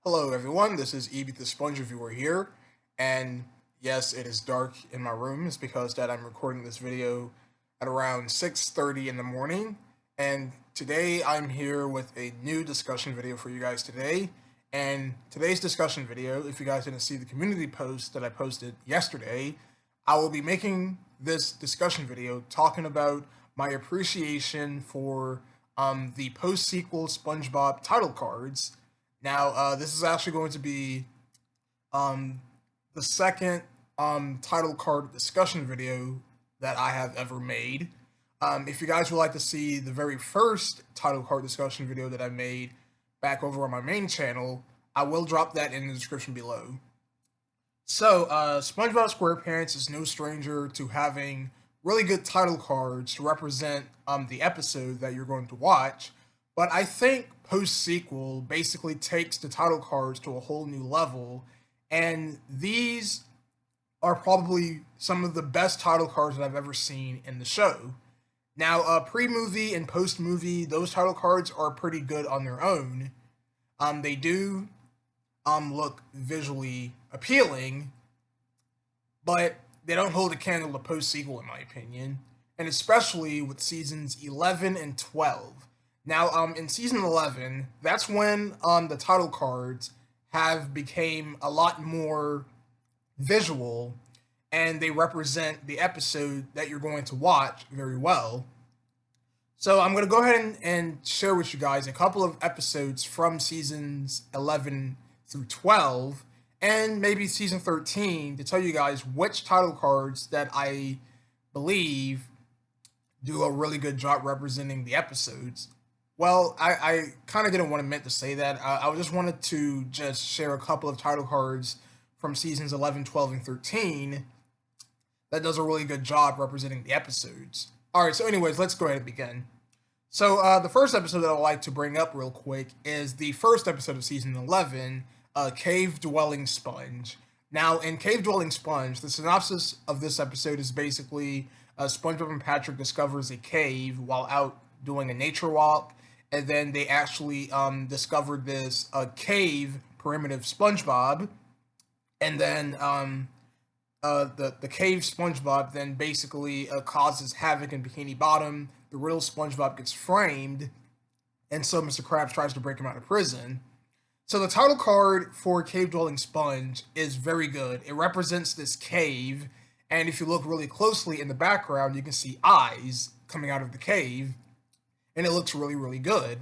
Hello everyone, this is Evie the Sponge Reviewer here, and yes, it is dark in my room. It's because that I'm recording this video at around 6:30 in the morning, and today I'm here with a new discussion video for you guys today. And today's discussion video, if you guys didn't see the community post that I posted yesterday, I will be making this discussion video talking about my appreciation for the post-sequel SpongeBob title cards. Now, this is actually going to be um, the second title card discussion video that I have ever made. If you guys would like to see the very first title card discussion video that I made back over on my main channel, I will drop that in the description below. So, SpongeBob SquarePants is no stranger to having really good title cards to represent the episode that you're going to watch. But I think post sequel basically takes the title cards to a whole new level, and these are probably some of the best title cards that I've ever seen in the show. Now, pre-movie and post-movie, those title cards are pretty good on their own. They do look visually appealing, but they don't hold a candle to post sequel, in my opinion, and especially with seasons 11 and 12. Now, in season 11, that's when the title cards have became a lot more visual, and they represent the episode that you're going to watch very well. So I'm going to go ahead and share with you guys a couple of episodes from seasons 11 through 12, and maybe season 13 to tell you guys which title cards that I believe do a really good job representing the episodes. Well, I kind of didn't want to meant to say that. I just wanted to just share a couple of title cards from seasons 11, 12, and 13 that does a really good job representing the episodes. Alright, so anyways, let's go ahead and begin. So the first episode that I'd like to bring up real quick is the first episode of season 11, Cave Dwelling Sponge. Now, in Cave Dwelling Sponge, the synopsis of this episode is basically SpongeBob and Patrick discovers a cave while out doing a nature walk, and then they actually discovered this cave primitive SpongeBob, and then the cave SpongeBob then basically causes havoc in Bikini Bottom. The real SpongeBob gets framed, and so Mr. Krabs tries to break him out of prison. So the title card for Cave Dwelling Sponge is very good. It represents this cave, and if you look really closely in the background, you can see eyes coming out of the cave, and it looks really, really good.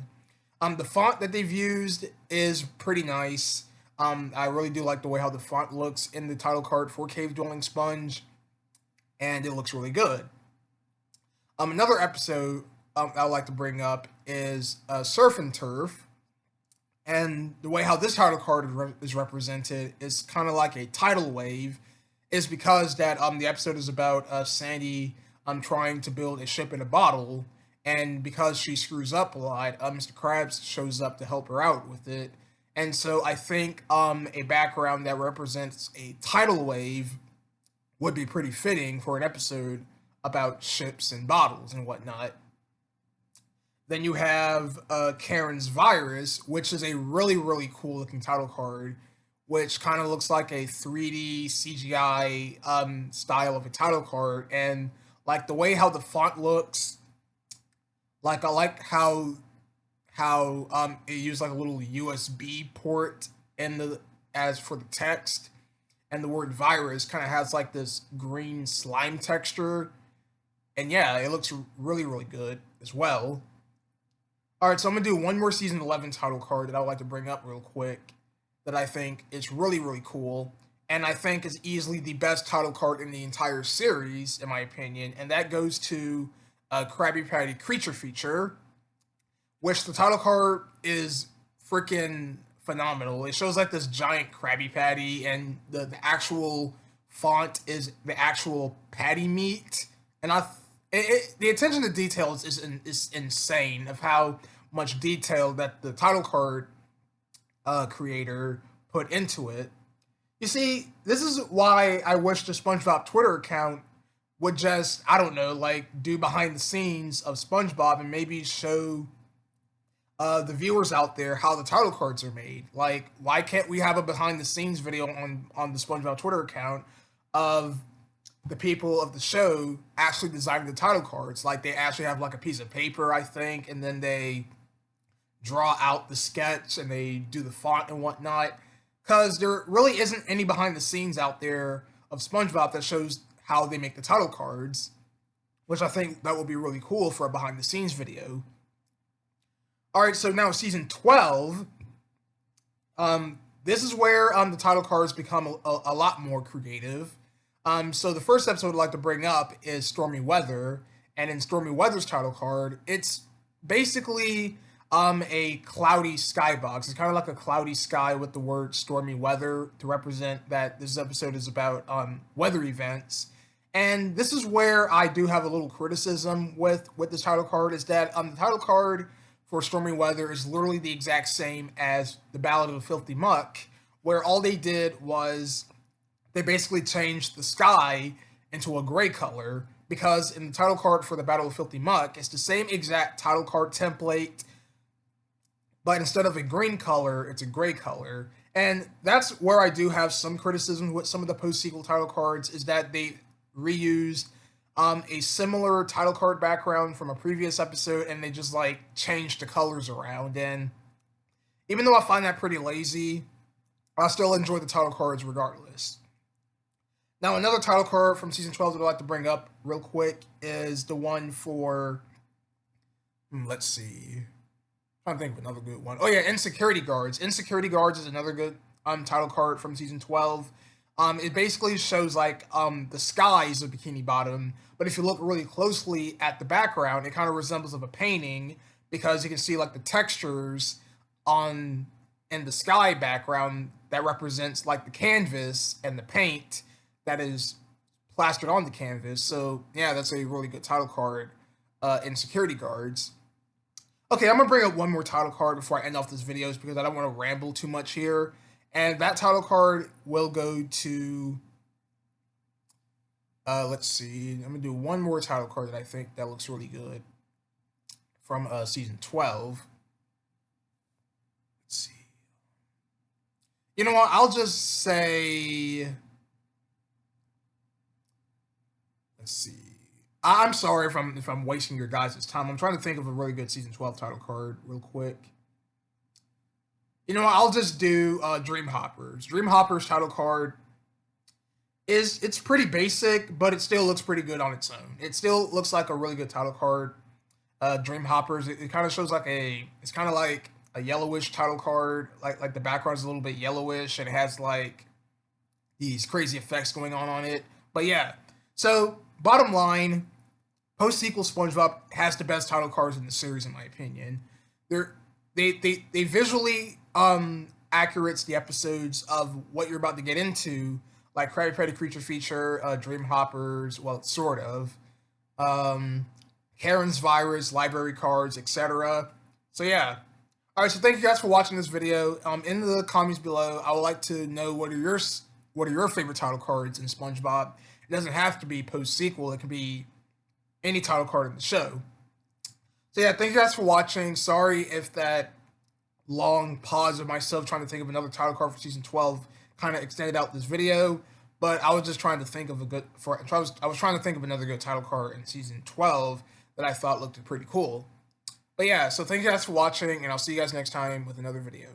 The font that they've used is pretty nice. I really do like the way how the font looks in the title card for Cave Dwelling Sponge, and it looks really good. Another episode I'd like to bring up is Surf and Turf, and the way how this title card is represented is kind of like a tidal wave, is because that the episode is about Sandy trying to build a ship in a bottle, and because she screws up a lot, Mr. Krabs shows up to help her out with it. And so I think a background that represents a tidal wave would be pretty fitting for an episode about ships and bottles and whatnot. Then you have Karen's Virus, which is a really, really cool looking title card, which kind of looks like a 3D CGI style of a title card. And like the way how the font looks, like I like how it used like a little USB port in the as for the text, and the word virus kind of has like this green slime texture, and yeah, it looks really, really good as well. All right, so I'm gonna do one more season 11 title card that I would like to bring up real quick that I think is really, really cool, and I think is easily the best title card in the entire series, in my opinion, and that goes to Krabby Patty Creature Feature, which the title card is freaking phenomenal. It shows like this giant Krabby Patty, and the actual font is the actual patty meat, and the attention to details is insane of how much detail that the title card creator put into it. You see, this is why I wish the SpongeBob Twitter account would just, I don't know, like do behind the scenes of SpongeBob and maybe show the viewers out there how the title cards are made. Like, why can't we have a behind the scenes video on the SpongeBob Twitter account of the people of the show actually designing the title cards? Like, they actually have like a piece of paper, I think, and then they draw out the sketch and they do the font and whatnot. Because there really isn't any behind the scenes out there of SpongeBob that shows how they make the title cards, which I think that would be really cool for a behind the scenes video. All right, so now season 12. This is where the title cards become a lot more creative. So the first episode I'd like to bring up is Stormy Weather, and in Stormy Weather's title card, it's basically a cloudy skybox. It's kind of like a cloudy sky with the word stormy weather to represent that this episode is about weather events. And this is where I do have a little criticism with this title card, is that the title card for Stormy Weather is literally the exact same as the Ballad of a Filthy Muck, where all they did was they basically changed the sky into a gray color, because in the title card for the Battle of Filthy Muck, it's the same exact title card template, but instead of a green color, it's a gray color. And that's where I do have some criticism with some of the post-sequel title cards, is that they reused a similar title card background from a previous episode, and they just like changed the colors around. And even though I find that pretty lazy, I still enjoy the title cards regardless. Now, another title card from season 12 that I'd like to bring up real quick is the one for, let's see, I'm trying to think of another good one. Oh yeah, Insecurity Guards. Insecurity Guards is another good title card from season 12. It basically shows like the skies of Bikini Bottom, but if you look really closely at the background, it kind of resembles of a painting, because you can see like the textures in the sky background that represents like the canvas and the paint that is plastered on the canvas. So yeah, that's a really good title card, Insecurity Guards. Okay, I'm gonna bring up one more title card before I end off this video, because I don't want to ramble too much here. And that title card will go to, let's see, I'm gonna do one more title card that I think that looks really good from season 12. Let's see. You know what? I'll just say, let's see. I'm sorry if I'm wasting your guys' time. I'm trying to think of a really good season 12 title card real quick. You know what? I'll just do Dream Hoppers. Dream Hoppers title card it's pretty basic, but it still looks pretty good on its own. It still looks like a really good title card. Dream Hoppers. It kind of shows like it's kind of like a yellowish title card. Like the background is a little bit yellowish, and it has like these crazy effects going on it. But yeah. So bottom line, post-sequel SpongeBob has the best title cards in the series, in my opinion. They visually accurates the episodes of what you're about to get into, like Krabby Patty Creature Feature, Dream Hoppers, well, sort of, Karen's Virus, library cards, etc. So yeah. All right, so thank you guys for watching this video. In the comments below, I would like to know what are your favorite title cards in SpongeBob. It doesn't have to be post-sequel. It can be any title card in the show. So yeah, thank you guys for watching. Sorry if that long pause of myself trying to think of another title card for season 12 kind of extended out this video, but I was just trying to think of I was trying to think of another good title card in season 12 that I thought looked pretty cool. But yeah, so thank you guys for watching, and I'll see you guys next time with another video.